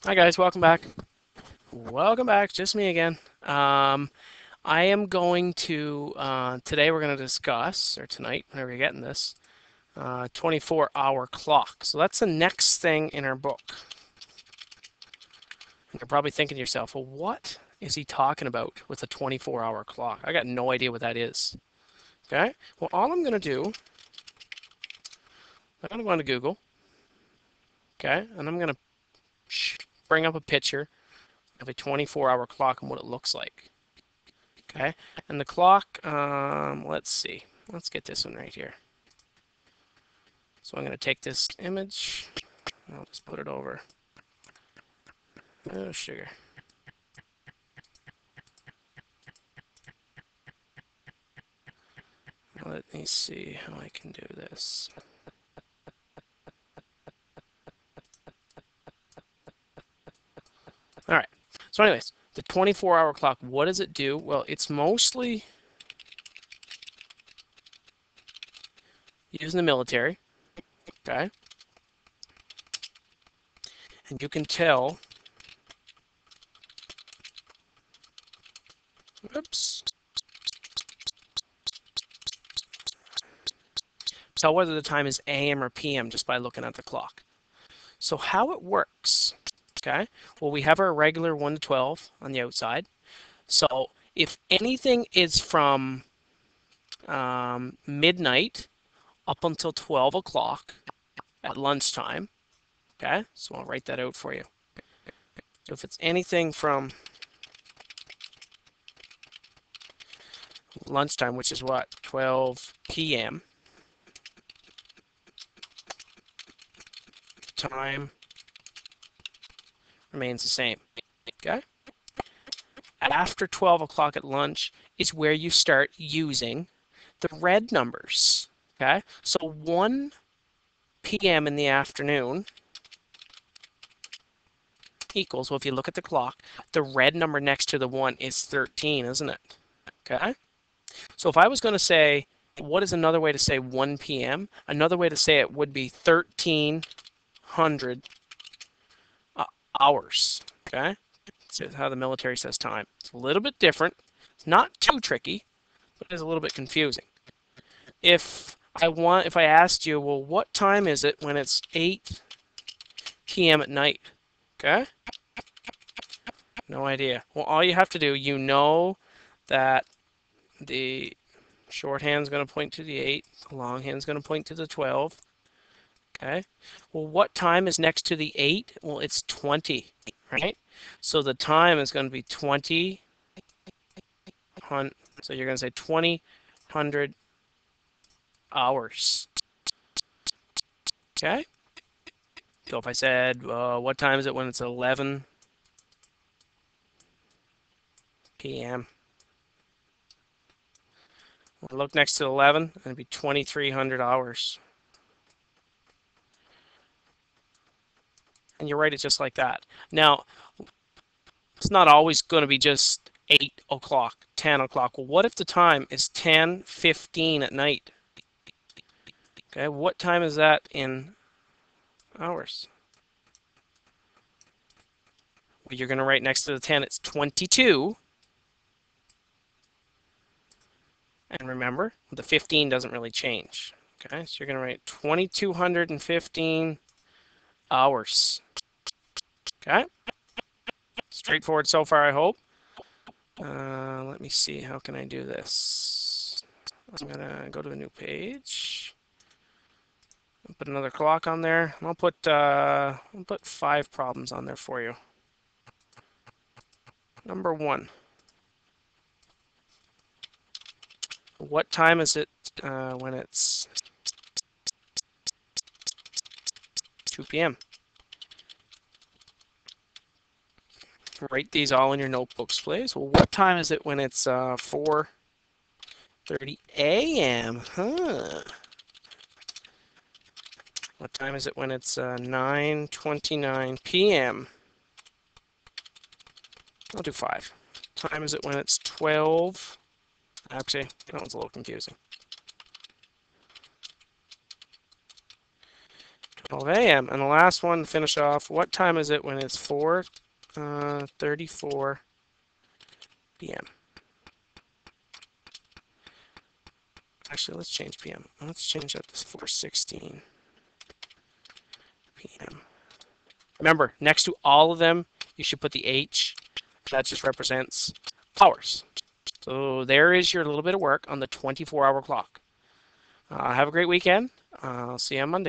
Hi guys, welcome back. Welcome back, just me again. I am going to, today we're going to discuss, or tonight, whenever you're getting this, 24-hour clock. So that's the next thing in our book. And you're probably thinking to yourself, well, what is he talking about with a 24-hour clock? I got no idea what that is. Okay, well, all I'm going to do, I'm going to go into Google, okay, and I'm going to bring up a picture of a 24-hour clock and what it looks like. Okay, and the clock, let's see. Let's get this one right here. So I'm going to take this image. I'll just put it over. Oh, sugar. Let me see how I can do this. All right. So anyways, the 24-hour clock, what does it do? Well, it's mostly used in the military. Okay. And you can tell, oops, tell whether the time is AM or PM just by looking at the clock. So how it works, okay? Well, we have our regular 1 to 12 on the outside. So if anything is from midnight up until 12 o'clock at lunchtime, okay? So I'll write that out for you. So if it's anything from lunchtime, which is what, 12 p.m., time remains the same, okay? After 12 o'clock at lunch is where you start using the red numbers, okay? So 1 p.m. in the afternoon equals, well, if you look at the clock, the red number next to the 1 is 13, isn't it? Okay? So if I was going to say, what is another way to say 1 p.m.? Another way to say it would be 1300 hours, okay? That's how the military says time. It's a little bit different. It's not too tricky, but it is a little bit confusing. If I asked you, well, what time is it when it's 8 p.m. at night? Okay? No idea. Well, all you have to do, you know that the shorthand's going to point to the 8, the longhand's going to point to the 12. Okay? Well, what time is next to the 8? Well, it's 20, right? So the time is going to be 20. So you're going to say 2000 hours. Okay? So if I said, what time is it when it's 11 p.m.? We'll look next to 11, and it'd be 2300 hours. And you write it just like that. Now, it's not always going to be just 8 o'clock, 10 o'clock. Well, what if the time is 10:15 at night? Okay, what time is that in hours? Well, you're going to write next to the 10, it's 22. And remember, the 15 doesn't really change. Okay, so you're going to write 2215 hours. Okay, straightforward so far, I hope. Let me see, how can I do this? I'm going to go to a new page. Put another clock on there. I'll put 5 problems on there for you. Number 1. What time is it when it's 2 p.m.? Write these all in your notebooks, please. Well, what time is it when it's 4:30 a.m.? Huh. What time is it when it's 9:29 p.m.? I'll do 5. What time is it when it's 12? Actually, that one's a little confusing. 12 a.m. And the last one, finish off, what time is it when it's 4:34 p.m.? Actually, let's change p.m. Let's change that to 4:16 p.m. Remember, next to all of them, you should put the H. That just represents hours. So there is your little bit of work on the 24-hour clock. Have a great weekend. I'll see you on Monday.